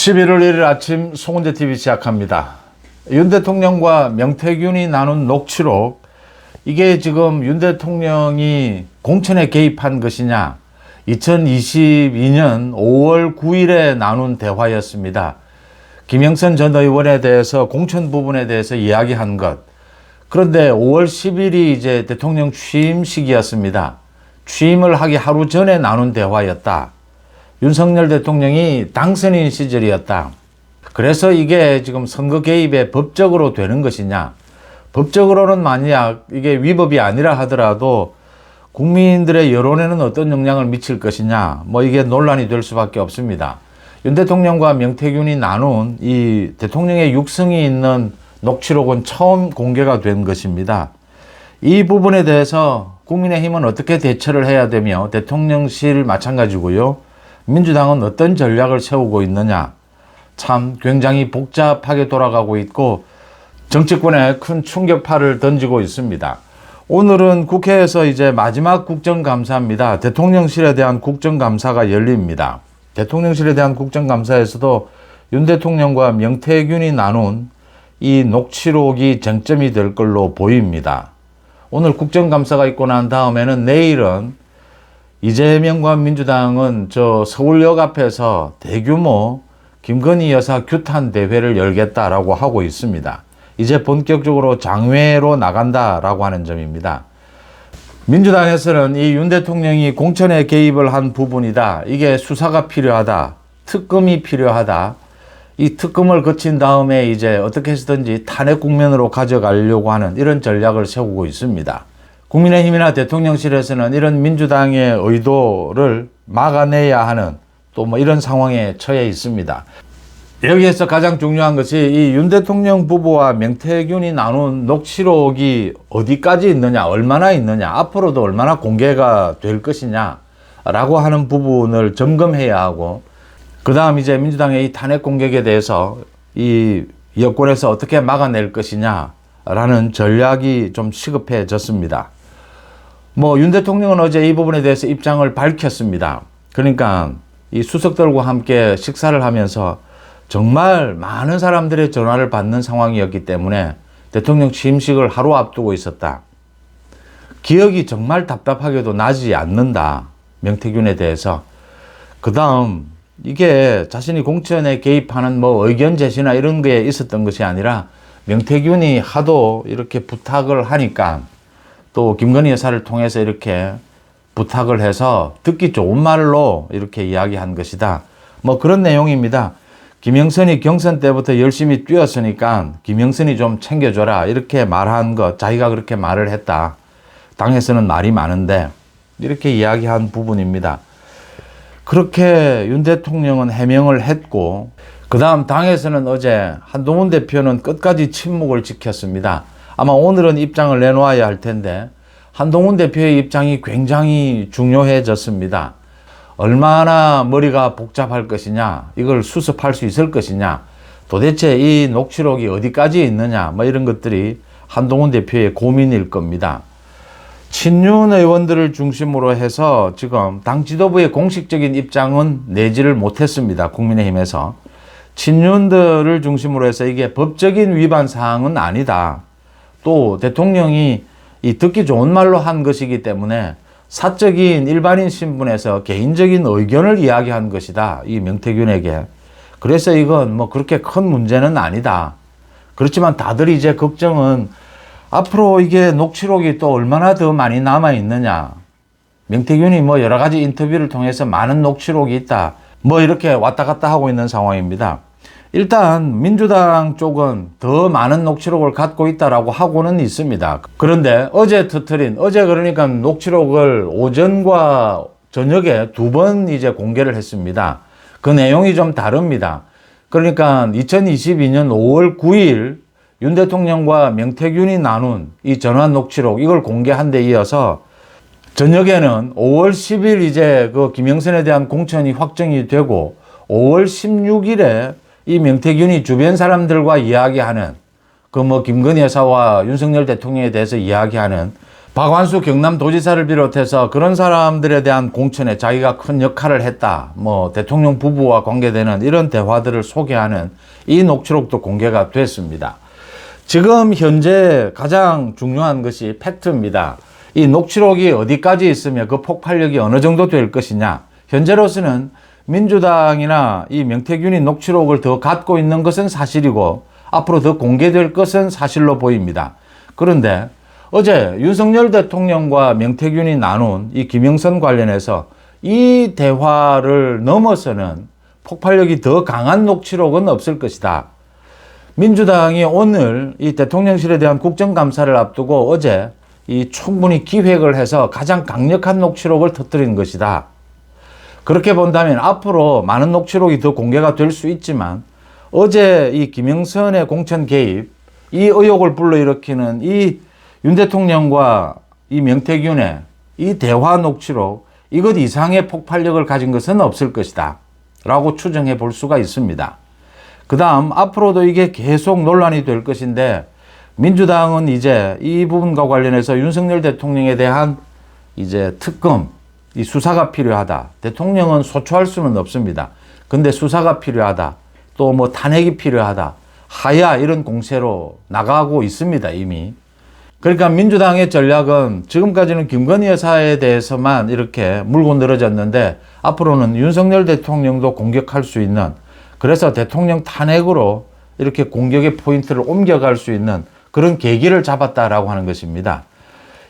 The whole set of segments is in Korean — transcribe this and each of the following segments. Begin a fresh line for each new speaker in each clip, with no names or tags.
11월 1일 아침 송은재TV 시작합니다. 윤 대통령과 명태균이 나눈 녹취록, 이게 지금 윤 대통령이 공천에 개입한 것이냐, 2022년 5월 9일에 나눈 대화였습니다. 김영선 전 의원에 대해서 공천 부분에 대해서 이야기한 것. 그런데 5월 10일이 이제 대통령 취임식이었습니다. 취임을 하기 하루 전에 나눈 대화였다. 윤석열 대통령이 당선인 시절이었다. 그래서 이게 지금 선거 개입에 법적으로 되는 것이냐. 법적으로는 만약 이게 위법이 아니라 하더라도 국민들의 여론에는 어떤 영향을 미칠 것이냐. 이게 논란이 될 수밖에 없습니다. 윤 대통령과 명태균이 나눈 이 대통령의 육성이 있는 녹취록은 처음 공개가 된 것입니다. 이 부분에 대해서 국민의힘은 어떻게 대처를 해야 되며 대통령실 마찬가지고요. 민주당은 어떤 전략을 세우고 있느냐. 참 굉장히 복잡하게 돌아가고 있고 정치권에 큰 충격파를 던지고 있습니다. 오늘은 국회에서 이제 마지막 국정감사입니다. 대통령실에 대한 국정감사가 열립니다. 대통령실에 대한 국정감사에서도 윤 대통령과 명태균이 나눈 이 녹취록이 쟁점이 될 걸로 보입니다. 오늘 국정감사가 있고 난 다음에는 내일은 이재명과 민주당은 서울역 앞에서 대규모 김건희 여사 규탄 대회를 열겠다라고 하고 있습니다. 이제 본격적으로 장외로 나간다라고 하는 점입니다. 민주당에서는 이 윤 대통령이 공천에 개입을 한 부분이다. 이게 수사가 필요하다. 특검이 필요하다. 이 특검을 거친 다음에 이제 어떻게 해서든지 탄핵 국면으로 가져가려고 하는 이런 전략을 세우고 있습니다. 국민의힘이나 대통령실에서는 이런 민주당의 의도를 막아내야 하는 또 이런 상황에 처해 있습니다. 여기에서 가장 중요한 것이 이 윤 대통령 부부와 명태균이 나눈 녹취록이 어디까지 있느냐, 얼마나 있느냐, 앞으로도 얼마나 공개가 될 것이냐 라고 하는 부분을 점검해야 하고, 그 다음 이제 민주당의 이 탄핵 공격에 대해서 이 여권에서 어떻게 막아낼 것이냐 라는 전략이 좀 시급해졌습니다. 윤 대통령은 어제 이 부분에 대해서 입장을 밝혔습니다. 그러니까 이 수석들과 함께 식사를 하면서 정말 많은 사람들의 전화를 받는 상황이었기 때문에 대통령 취임식을 하루 앞두고 있었다. 기억이 정말 답답하게도 나지 않는다. 명태균에 대해서. 그 다음 이게 자신이 공천에 개입하는 의견 제시나 이런 게 있었던 것이 아니라 명태균이 하도 이렇게 부탁을 하니까 또 김건희 여사를 통해서 이렇게 부탁을 해서 듣기 좋은 말로 이렇게 이야기한 것이다. 그런 내용입니다. 김영선이 경선 때부터 열심히 뛰었으니까 김영선이 좀 챙겨줘라. 이렇게 말한 것, 자기가 그렇게 말을 했다. 당에서는 말이 많은데 이렇게 이야기한 부분입니다. 그렇게 윤 대통령은 해명을 했고, 그 다음 당에서는 어제 한동훈 대표는 끝까지 침묵을 지켰습니다. 아마 오늘은 입장을 내놓아야 할 텐데 한동훈 대표의 입장이 굉장히 중요해졌습니다. 얼마나 머리가 복잡할 것이냐, 이걸 수습할 수 있을 것이냐, 도대체 이 녹취록이 어디까지 있느냐, 이런 것들이 한동훈 대표의 고민일 겁니다. 친윤 의원들을 중심으로 해서 지금 당 지도부의 공식적인 입장은 내지를 못했습니다. 국민의힘에서. 친윤들을 중심으로 해서 이게 법적인 위반 사항은 아니다. 또 대통령이 이 듣기 좋은 말로 한 것이기 때문에 사적인 일반인 신분에서 개인적인 의견을 이야기한 것이다. 이 명태균에게. 그래서 이건 그렇게 큰 문제는 아니다. 그렇지만 다들 이제 걱정은 앞으로 이게 녹취록이 또 얼마나 더 많이 남아 있느냐. 명태균이 여러 가지 인터뷰를 통해서 많은 녹취록이 있다. 이렇게 왔다 갔다 하고 있는 상황입니다. 일단 민주당 쪽은 더 많은 녹취록을 갖고 있다라고 하고는 있습니다. 그런데 어제 그러니까 녹취록을 오전과 저녁에 2번 이제 공개를 했습니다. 그 내용이 좀 다릅니다. 그러니까 2022년 5월 9일 윤 대통령과 명태균이 나눈 이 전화 녹취록, 이걸 공개한 데 이어서 저녁에는 5월 10일 이제 그 김영선에 대한 공천이 확정이 되고 5월 16일에 이 명태균이 주변 사람들과 이야기하는 김건희 여사와 윤석열 대통령에 대해서 이야기하는 박완수 경남도지사를 비롯해서 그런 사람들에 대한 공천에 자기가 큰 역할을 했다. 뭐 대통령 부부와 관계되는 이런 대화들을 소개하는 이 녹취록도 공개가 됐습니다. 지금 현재 가장 중요한 것이 팩트입니다. 이 녹취록이 어디까지 있으며 그 폭발력이 어느 정도 될 것이냐. 현재로서는 민주당이나 이 명태균이 녹취록을 더 갖고 있는 것은 사실이고 앞으로 더 공개될 것은 사실로 보입니다. 그런데 어제 윤석열 대통령과 명태균이 나눈 이 김영선 관련해서 이 대화를 넘어서는 폭발력이 더 강한 녹취록은 없을 것이다. 민주당이 오늘 이 대통령실에 대한 국정감사를 앞두고 어제 이 충분히 기획을 해서 가장 강력한 녹취록을 터뜨린 것이다. 그렇게 본다면 앞으로 많은 녹취록이 더 공개가 될 수 있지만 어제 이 김영선의 공천 개입, 이 의혹을 불러일으키는 이 윤 대통령과 이 명태균의 이 대화 녹취록, 이것 이상의 폭발력을 가진 것은 없을 것이다 라고 추정해 볼 수가 있습니다. 그 다음 앞으로도 이게 계속 논란이 될 것인데 민주당은 이제 이 부분과 관련해서 윤석열 대통령에 대한 이제 특검, 이 수사가 필요하다. 대통령은 소추할 수는 없습니다. 근데 수사가 필요하다. 또 뭐 탄핵이 필요하다. 하야 이런 공세로 나가고 있습니다, 이미. 그러니까 민주당의 전략은 지금까지는 김건희 여사에 대해서만 이렇게 물고 늘어졌는데 앞으로는 윤석열 대통령도 공격할 수 있는, 그래서 대통령 탄핵으로 이렇게 공격의 포인트를 옮겨갈 수 있는 그런 계기를 잡았다라고 하는 것입니다.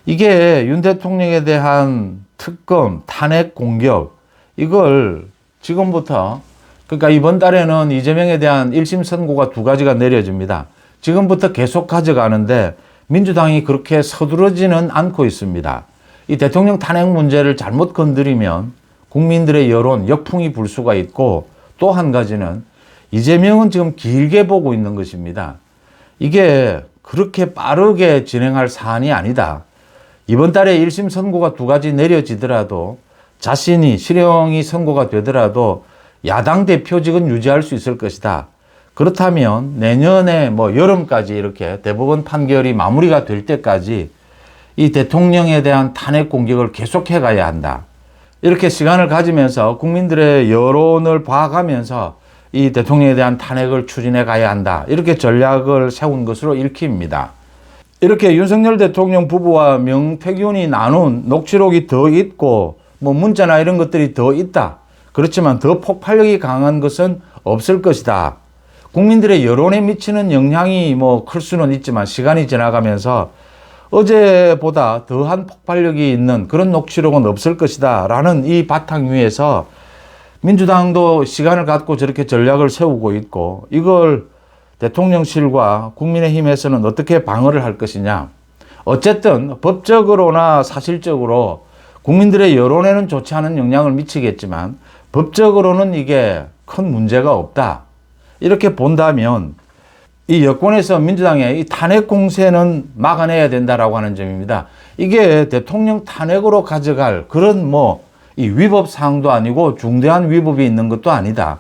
이게 윤 대통령에 대한 특검, 탄핵 공격, 이걸 지금부터, 그러니까 이번 달에는 이재명에 대한 1심 선고가 2가지가 내려집니다. 지금부터 계속 가져가는데 민주당이 그렇게 서두르지는 않고 있습니다. 이 대통령 탄핵 문제를 잘못 건드리면 국민들의 여론, 역풍이 불 수가 있고, 또 한 가지는 이재명은 지금 길게 보고 있는 것입니다. 이게 그렇게 빠르게 진행할 사안이 아니다. 이번 달에 1심 선고가 2가지 내려지더라도 자신이 실형이 선고가 되더라도 야당 대표직은 유지할 수 있을 것이다. 그렇다면 내년에 뭐 여름까지 이렇게 대법원 판결이 마무리가 될 때까지 이 대통령에 대한 탄핵 공격을 계속해 가야 한다. 이렇게 시간을 가지면서 국민들의 여론을 봐가면서 이 대통령에 대한 탄핵을 추진해 가야 한다. 이렇게 전략을 세운 것으로 읽힙니다. 이렇게 윤석열 대통령 부부와 명태균이 나눈 녹취록이 더 있고 뭐 문자나 이런 것들이 더 있다. 그렇지만 더 폭발력이 강한 것은 없을 것이다. 국민들의 여론에 미치는 영향이 뭐 클 수는 있지만 시간이 지나가면서 어제보다 더한 폭발력이 있는 그런 녹취록은 없을 것이다 라는 이 바탕 위에서 민주당도 시간을 갖고 저렇게 전략을 세우고 있고, 이걸 대통령실과 국민의힘에서는 어떻게 방어를 할 것이냐. 어쨌든 법적으로나 사실적으로 국민들의 여론에는 좋지 않은 영향을 미치겠지만 법적으로는 이게 큰 문제가 없다. 이렇게 본다면 이 여권에서 민주당의 이 탄핵 공세는 막아내야 된다라고 하는 점입니다. 이게 대통령 탄핵으로 가져갈 그런 뭐 이 위법 사항도 아니고 중대한 위법이 있는 것도 아니다.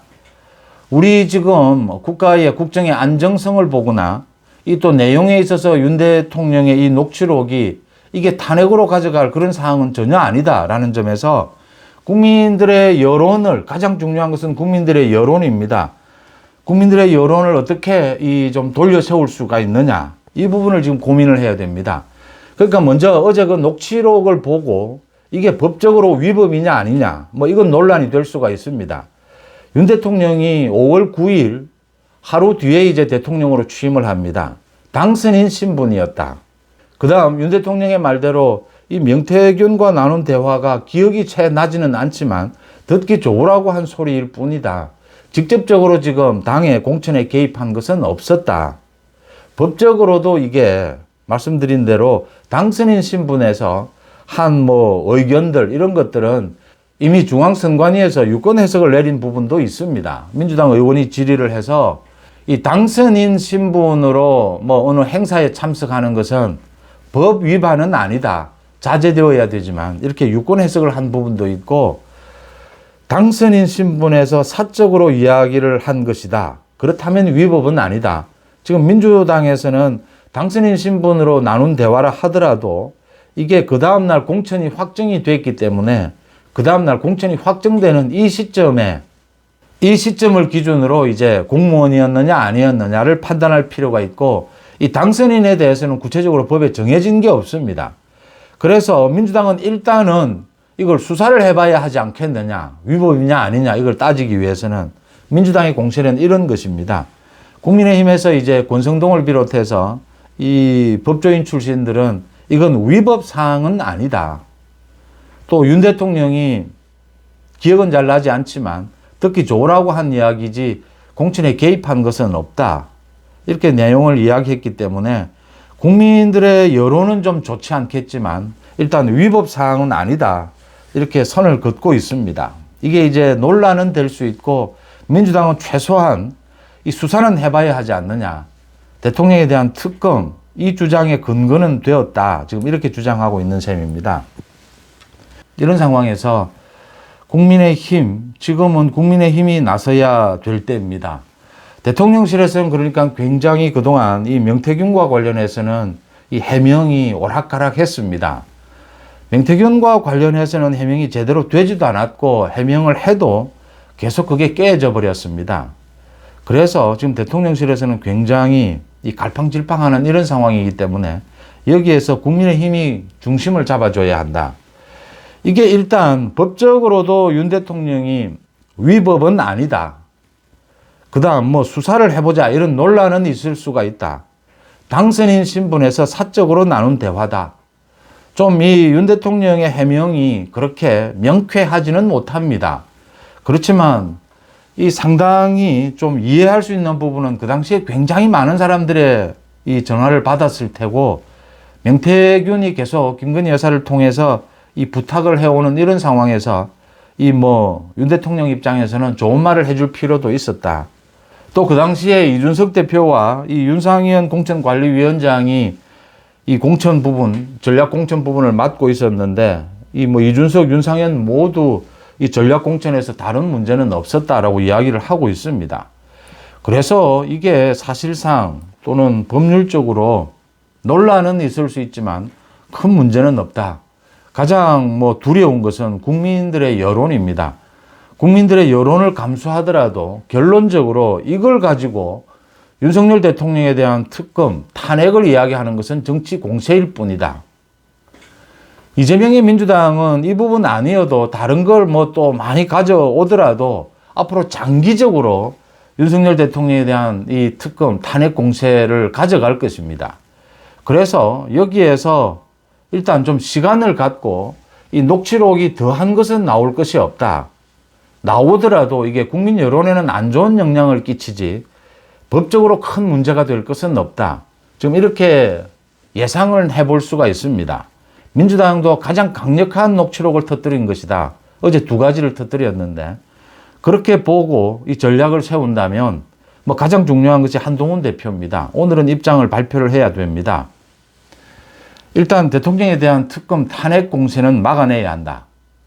우리 지금 국가의 국정의 안정성을 보거나 이 또 내용에 있어서 윤 대통령의 이 녹취록이 이게 탄핵으로 가져갈 그런 사항은 전혀 아니다라는 점에서 국민들의 여론을, 가장 중요한 것은 국민들의 여론입니다. 국민들의 여론을 어떻게 좀 돌려 세울 수가 있느냐, 이 부분을 지금 고민을 해야 됩니다. 그러니까 먼저 어제 그 녹취록을 보고 이게 법적으로 위법이냐 아니냐, 뭐 이건 논란이 될 수가 있습니다. 윤 대통령이 5월 9일 하루 뒤에 이제 대통령으로 취임을 합니다. 당선인 신분이었다. 그 다음 윤 대통령의 말대로 이 명태균과 나눈 대화가 기억이 채 나지는 않지만 듣기 좋으라고 한 소리일 뿐이다. 직접적으로 지금 당의 공천에 개입한 것은 없었다. 법적으로도 이게 말씀드린 대로 당선인 신분에서 한 뭐 의견들 이런 것들은 이미 중앙선관위에서 유권 해석을 내린 부분도 있습니다. 민주당 의원이 질의를 해서 이 당선인 신분으로 뭐 어느 행사에 참석하는 것은 법 위반은 아니다. 자제되어야 되지만 이렇게 유권 해석을 한 부분도 있고, 당선인 신분에서 사적으로 이야기를 한 것이다. 그렇다면 위법은 아니다. 지금 민주당에서는 당선인 신분으로 나눈 대화를 하더라도 이게 그 다음날 공천이 확정이 됐기 때문에 그 다음날 공천이 확정되는 이 시점을 기준으로 이제 공무원이었느냐 아니었느냐를 판단할 필요가 있고, 이 당선인에 대해서는 구체적으로 법에 정해진 게 없습니다. 그래서 민주당은 일단은 이걸 수사를 해봐야 하지 않겠느냐, 위법이냐 아니냐 이걸 따지기 위해서는 민주당의 공세는 이런 것입니다. 국민의힘에서 이제 권성동을 비롯해서 이 법조인 출신들은 이건 위법 사항은 아니다. 또 윤 대통령이 기억은 잘 나지 않지만 듣기 좋으라고 한 이야기지 공천에 개입한 것은 없다. 이렇게 내용을 이야기했기 때문에 국민들의 여론은 좀 좋지 않겠지만 일단 위법 사항은 아니다. 이렇게 선을 긋고 있습니다. 이게 이제 논란은 될 수 있고, 민주당은 최소한 이 수사는 해봐야 하지 않느냐. 대통령에 대한 특검, 이 주장의 근거는 되었다. 지금 이렇게 주장하고 있는 셈입니다. 이런 상황에서 국민의힘, 지금은 국민의힘이 나서야 될 때입니다. 대통령실에서는 그러니까 굉장히 그동안 이 명태균과 관련해서는 이 해명이 오락가락했습니다. 명태균과 관련해서는 해명이 제대로 되지도 않았고, 해명을 해도 계속 그게 깨져 버렸습니다. 그래서 지금 대통령실에서는 굉장히 이 갈팡질팡하는 이런 상황이기 때문에 여기에서 국민의힘이 중심을 잡아줘야 한다. 이게 일단 법적으로도 윤 대통령이 위법은 아니다. 그 다음 뭐 수사를 해보자 이런 논란은 있을 수가 있다. 당선인 신분에서 사적으로 나눈 대화다. 좀 이 윤 대통령의 해명이 그렇게 명쾌하지는 못합니다. 그렇지만 이 상당히 좀 이해할 수 있는 부분은 그 당시에 굉장히 많은 사람들의 이 전화를 받았을 테고, 명태균이 계속 김건희 여사를 통해서 이 부탁을 해오는 이런 상황에서 이 뭐 윤 대통령 입장에서는 좋은 말을 해줄 필요도 있었다. 또 그 당시에 이준석 대표와 이 윤상현 공천관리위원장이 이 공천 부분, 전략 공천 부분을 맡고 있었는데, 이 뭐 이준석, 윤상현 모두 이 전략 공천에서 다른 문제는 없었다라고 이야기를 하고 있습니다. 그래서 이게 사실상 또는 법률적으로 논란은 있을 수 있지만 큰 문제는 없다. 가장 뭐 두려운 것은 국민들의 여론입니다. 국민들의 여론을 감수하더라도 결론적으로 이걸 가지고 윤석열 대통령에 대한 특검, 탄핵을 이야기하는 것은 정치 공세일 뿐이다. 이재명의 민주당은 이 부분 아니어도 다른 걸 뭐 또 많이 가져오더라도 앞으로 장기적으로 윤석열 대통령에 대한 이 특검, 탄핵 공세를 가져갈 것입니다. 그래서 여기에서 일단 좀 시간을 갖고 이 녹취록이 더한 것은 나올 것이 없다. 나오더라도 이게 국민 여론에는 안 좋은 영향을 끼치지 법적으로 큰 문제가 될 것은 없다. 지금 이렇게 예상을 해볼 수가 있습니다. 민주당도 가장 강력한 녹취록을 터뜨린 것이다. 어제 두 가지를 터뜨렸는데, 그렇게 보고 이 전략을 세운다면 뭐 가장 중요한 것이 한동훈 대표입니다. 오늘은 입장을 발표를 해야 됩니다. 일단 대통령에 대한 특검 탄핵 공세는 막아내야 한다.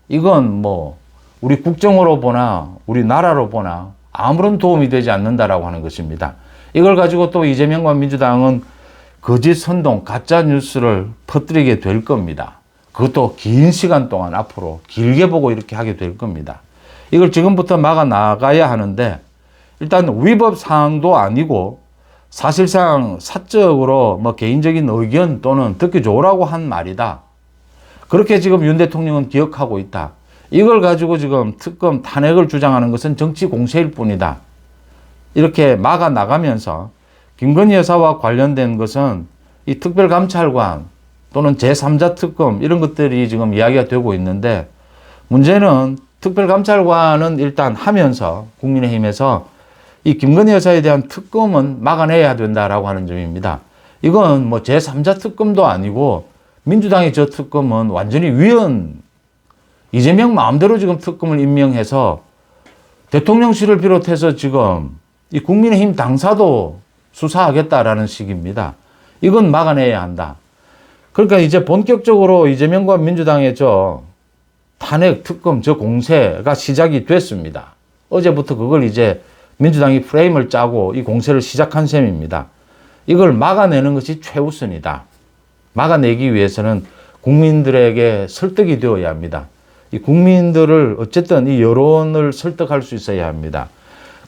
이건 뭐 우리 국정으로 보나 우리나라로 보나 아무런 도움이 되지 않는다라고 하는 것입니다. 이걸 가지고 또 이재명과 민주당은 거짓 선동, 가짜 뉴스를 퍼뜨리게 될 겁니다. 그것도 긴 시간 동안 앞으로 길게 보고 이렇게 하게 될 겁니다. 이걸 지금부터 막아 나가야 하는데, 일단 위법 사항도 아니고 사실상 사적으로 뭐 개인적인 의견 또는 듣기 좋으라고 한 말이다. 그렇게 지금 윤 대통령은 기억하고 있다. 이걸 가지고 지금 특검 탄핵을 주장하는 것은 정치 공세일 뿐이다. 이렇게 막아 나가면서 김건희 여사와 관련된 것은 이 특별감찰관 또는 제3자 특검 이런 것들이 지금 이야기가 되고 있는데, 문제는 특별감찰관은 일단 하면서 국민의힘에서 이 김건희 여사에 대한 특검은 막아내야 된다라고 하는 점입니다. 이건 뭐 제3자 특검도 아니고 민주당의 저 특검은 완전히 이재명 마음대로 지금 특검을 임명해서 대통령실을 비롯해서 지금 이 국민의힘 당사도 수사하겠다라는 식입니다. 이건 막아내야 한다. 그러니까 이제 본격적으로 이재명과 민주당의 저 탄핵 특검 저 공세가 시작이 됐습니다. 어제부터 그걸 이제 민주당이 프레임을 짜고 이 공세를 시작한 셈입니다. 이걸 막아내는 것이 최우선이다. 막아내기 위해서는 국민들에게 설득이 되어야 합니다. 이 국민들을 어쨌든 이 여론을 설득할 수 있어야 합니다.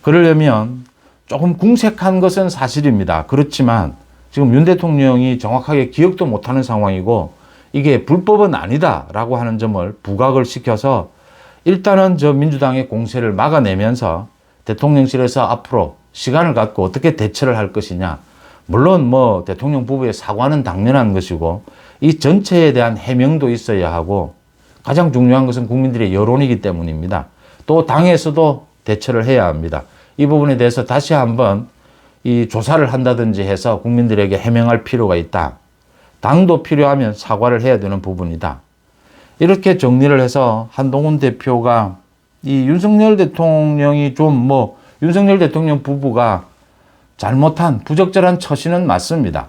그러려면 조금 궁색한 것은 사실입니다. 그렇지만 지금 윤 대통령이 정확하게 기억도 못하는 상황이고 이게 불법은 아니다라고 하는 점을 부각을 시켜서 일단은 저 민주당의 공세를 막아내면서 대통령실에서 앞으로 시간을 갖고 어떻게 대처를 할 것이냐. 물론 뭐 대통령 부부의 사과는 당연한 것이고 이 전체에 대한 해명도 있어야 하고 가장 중요한 것은 국민들의 여론이기 때문입니다. 또 당에서도 대처를 해야 합니다. 이 부분에 대해서 다시 한번 이 조사를 한다든지 해서 국민들에게 해명할 필요가 있다. 당도 필요하면 사과를 해야 되는 부분이다. 이렇게 정리를 해서 한동훈 대표가 이 윤석열 대통령이 윤석열 대통령 부부가 잘못한 부적절한 처신은 맞습니다.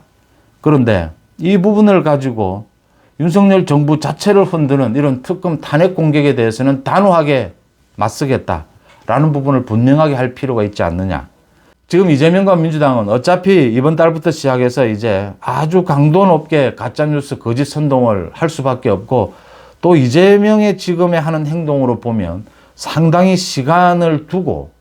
그런데 이 부분을 가지고 윤석열 정부 자체를 흔드는 이런 특검 탄핵 공격에 대해서는 단호하게 맞서겠다라는 부분을 분명하게 할 필요가 있지 않느냐. 지금 이재명과 민주당은 어차피 이번 달부터 시작해서 이제 아주 강도 높게 가짜뉴스 거짓 선동을 할 수밖에 없고 또 이재명의 지금에 하는 행동으로 보면 상당히 시간을 두고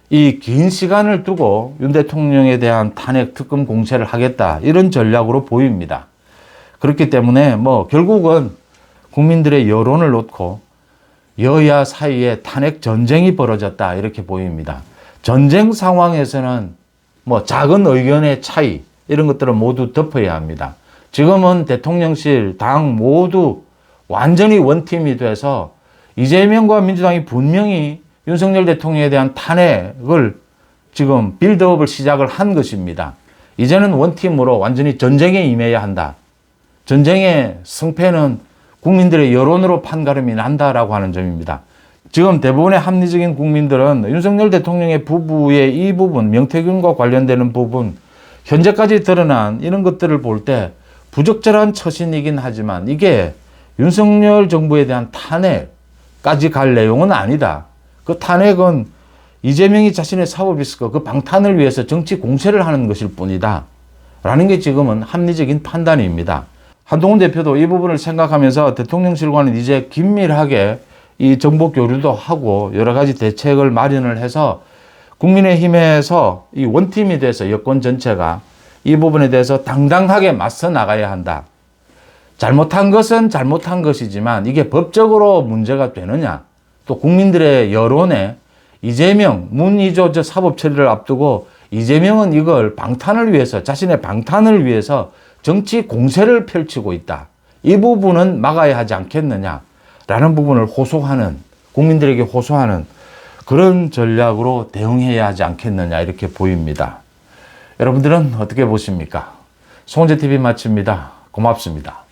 이 긴 시간을 두고 윤 대통령에 대한 탄핵 특검 공세를 하겠다 이런 전략으로 보입니다. 그렇기 때문에 결국은 국민들의 여론을 놓고 여야 사이에 탄핵 전쟁이 벌어졌다 이렇게 보입니다. 전쟁 상황에서는 작은 의견의 차이 이런 것들은 모두 덮어야 합니다. 지금은 대통령실 당 모두 완전히 원팀이 돼서 이재명과 민주당이 분명히 윤석열 대통령에 대한 탄핵을 지금 빌드업을 시작을 한 것입니다. 이제는 원팀으로 완전히 전쟁에 임해야 한다. 전쟁의 승패는 국민들의 여론으로 판가름이 난다라고 하는 점입니다. 지금 대부분의 합리적인 국민들은 윤석열 대통령의 부부의 이 부분, 명태균과 관련되는 부분, 현재까지 드러난 이런 것들을 볼 때 부적절한 처신이긴 하지만 이게 윤석열 정부에 대한 탄핵까지 갈 내용은 아니다. 그 탄핵은 이재명이 자신의 사법 리스크, 그 방탄을 위해서 정치 공세를 하는 것일 뿐이다. 라는 게 지금은 합리적인 판단입니다. 한동훈 대표도 이 부분을 생각하면서 대통령실과는 이제 긴밀하게 이 정보 교류도 하고 여러 가지 대책을 마련을 해서 국민의힘에서 이 원팀이 돼서 여권 전체가 이 부분에 대해서 당당하게 맞서 나가야 한다. 잘못한 것은 잘못한 것이지만 이게 법적으로 문제가 되느냐. 또 국민들의 여론에 이재명, 문희조 사법 처리를 앞두고 이재명은 이걸 방탄을 위해서 자신의 방탄을 위해서 정치 공세를 펼치고 있다. 이 부분은 막아야 하지 않겠느냐라는 부분을 호소하는 국민들에게 호소하는 그런 전략으로 대응해야 하지 않겠느냐 이렇게 보입니다. 여러분들은 어떻게 보십니까? 송재TV 마칩니다. 고맙습니다.